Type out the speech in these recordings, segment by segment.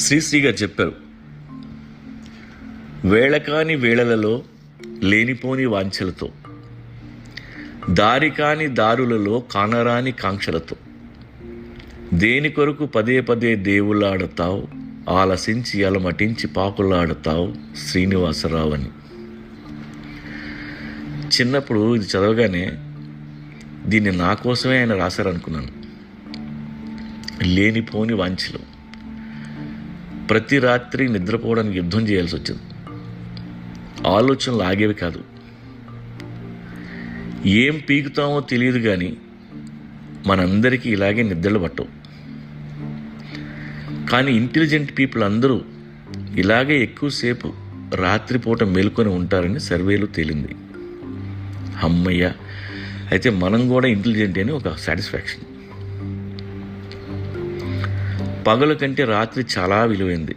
శ్రీశ్రీ గారు చెప్పారు, వేళకాని వేళలలో లేనిపోని వాంఛలతో, దారి కాని దారులలో కానరాని కాంక్షలతో, దేని కొరకు పదే పదే దేవుళ్ళాడతావు, ఆలసించి అలమటించి పాకులాడతావు శ్రీనివాసరావు అని. చిన్నప్పుడు ఇది చదవగానే దీన్ని నా కోసమే ఆయన రాశారనుకున్నాను. లేనిపోని వాంఛలు. ప్రతి రాత్రి నిద్రపోవడానికి యుద్ధం చేయాల్సి వచ్చింది. ఆలోచనలు ఆగేవి కాదు. ఏం పీకుతామో తెలియదు, కానీ మనందరికీ ఇలాగే నిద్రలు పట్టవు. కానీ ఇంటెలిజెంట్ పీపుల్ అందరూ ఇలాగే ఎక్కువసేపు రాత్రిపూట మేల్కొని ఉంటారని సర్వేలో తేలింది. అమ్మయ్య, అయితే మనం కూడా ఇంటెలిజెంట్ అని ఒక సాటిస్ఫాక్షన్. పగలు కంటే రాత్రి చాలా విలువైంది.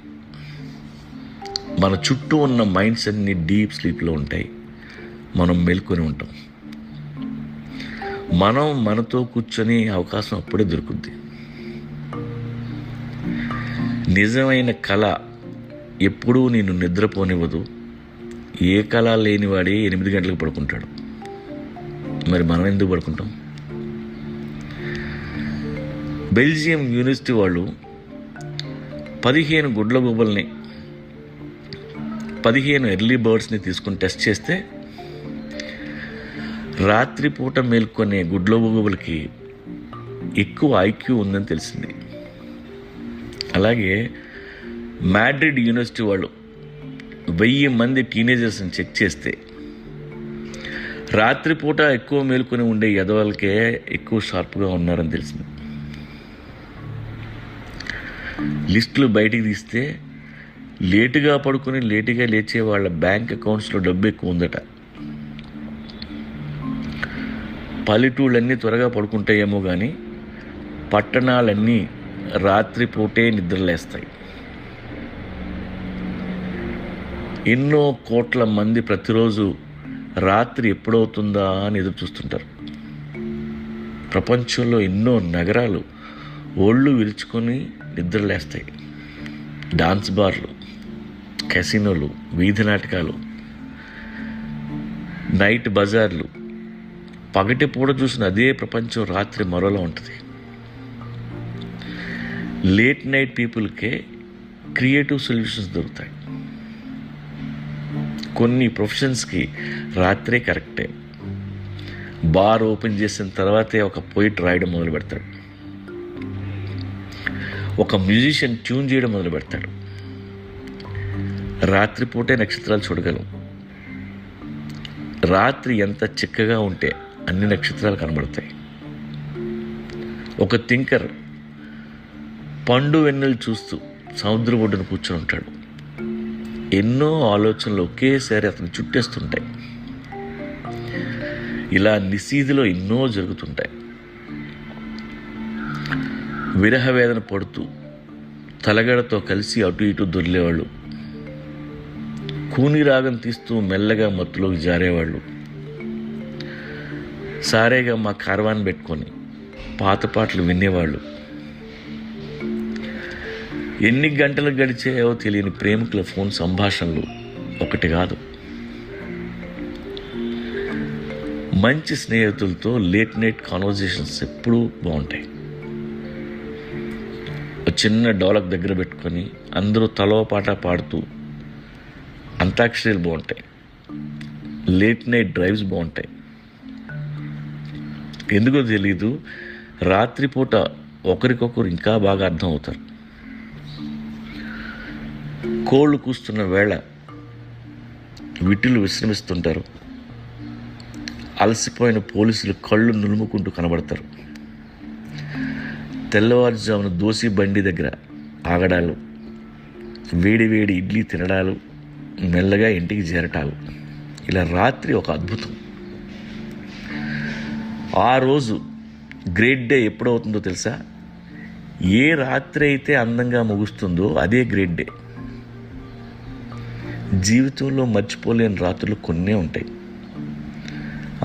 మన చుట్టూ ఉన్న మైండ్స్ అన్ని డీప్ స్లీప్లో ఉంటాయి, మనం మేల్కొని ఉంటాం. మనం మనతో కూర్చొని అవకాశం అప్పుడే దొరుకుద్ది. నిజమైన కళ ఎప్పుడూ నేను నిద్రపోనివ్వదు. ఏ కళ లేనివాడే 8 గంటలకు పడుకుంటాడు. మరి మనం ఎందుకు పడుకుంటాం? బెల్జియం యూనివర్సిటీ వాళ్ళు 15 గుడ్ల గుబల్ని 15 ఎర్లీ బర్డ్స్ని తీసుకుని టెస్ట్ చేస్తే రాత్రిపూట మేల్కొనే గుడ్ల గుబలకి ఎక్కువ ఐక్యూ ఉందని తెలిసింది. అలాగే మాడ్రిడ్ యూనివర్సిటీ వాళ్ళు 1000 మంది టీనేజర్స్ని చెక్ చేస్తే రాత్రిపూట ఎక్కువ మేల్కొని ఉండే ఎదవలకే ఎక్కువ షార్ప్గా ఉన్నారని తెలిసింది. లిస్టులు బయటికి తీస్తే లేటుగా పడుకొని లేటుగా లేచే వాళ్ళ బ్యాంక్ అకౌంట్స్లో డబ్బు ఎక్కువ ఉందట. పల్లెటూళ్ళన్నీ త్వరగా పడుకుంటాయేమో కానీ పట్టణాలన్నీ రాత్రిపూటే నిద్రలేస్తాయి. ఎన్నో కోట్ల మంది ప్రతిరోజు రాత్రి ఎప్పుడవుతుందా అని ఎదురు చూస్తుంటారు. ప్రపంచంలో ఎన్నో నగరాలు ఒళ్ళు విరుచుకొని నిద్రలేస్తాయి. డాన్స్ బార్లు, కెసినోలు, వీధి నాటకాలు, నైట్ బజార్లు. పగటి పూట చూసిన అదే ప్రపంచం రాత్రి మరోలా ఉంటుంది. లేట్ నైట్ పీపుల్కే క్రియేటివ్ సొల్యూషన్స్ దొరుకుతాయి. కొన్ని ప్రొఫెషన్స్కి రాత్రే కరెక్టే. బార్ ఓపెన్ చేసిన తర్వాతే ఒక పోయిట్ రాయడం మొదలు పెడతాడు. ఒక మ్యూజిషియన్ ట్యూన్ చేయడం మొదలు పెడతాడు. రాత్రిపూటే నక్షత్రాలు చూడగలం. రాత్రి ఎంత చిక్కగా ఉంటే అన్ని నక్షత్రాలు కనబడతాయి. ఒక థింకర్ పండు వెన్నెలు చూస్తూ సముద్ర ఒడ్డున కూర్చొని ఉంటాడు. ఎన్నో ఆలోచనలు ఒకేసారి అతను చుట్టేస్తుంటాయి. ఇలా నిశీధిలో ఎన్నో జరుగుతుంటాయి. విరహ వేదన పడుతూ తలగడతో కలిసి అటు ఇటు దొర్లేవాళ్ళు, కూని రాగం తీస్తూ మెల్లగా మత్తులోకి జారేవాళ్ళు, సారేగా మా కార్వాన్ పెట్టుకొని పాత పాటలు వినేవాళ్ళు, ఎన్ని గంటలు గడిచాయో తెలియని ప్రేమికుల ఫోన్ సంభాషణలు ఒకటి కాదు. మంచి స్నేహితులతో లేట్ నైట్ కాన్వర్జేషన్స్ ఎప్పుడూ బాగుంటాయి. చిన్న డోలక్ దగ్గర పెట్టుకొని అందరూ తలో పాట పాడుతూ అంతాక్షరీలు బాగుంటాయి. లేట్ నైట్ డ్రైవ్స్ బాగుంటాయి. ఎందుకో తెలీదు, రాత్రిపూట ఒకరికొకరు ఇంకా బాగా అర్థం అవుతారు. కోళ్ళు కూస్తున్న వేళ విటులు విశ్రమిస్తుంటారు. అలసిపోయిన పోలీసులు కళ్ళు నులుముకుంటూ కనబడతారు. తెల్లవారుజామున దోసి బండి దగ్గర ఆగడాలు, వేడి వేడి ఇడ్లీ తినడాలు, మెల్లగా ఇంటికి చేరటాలు. ఇలా రాత్రి ఒక అద్భుతం. ఆ రోజు గ్రేట్ డే ఎప్పుడవుతుందో తెలుసా? ఏ రాత్రి అయితే అందంగా ముగుస్తుందో అదే గ్రేట్ డే. జీవితంలో మర్చిపోలేని రాత్రులు కొన్నే ఉంటాయి.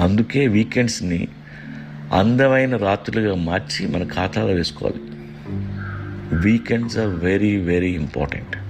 అందుకే వీకెండ్స్ని అందమైన రాత్రులుగా మార్చి మన ఖాతాలో వేసుకోవాలి. Weekends are very very important.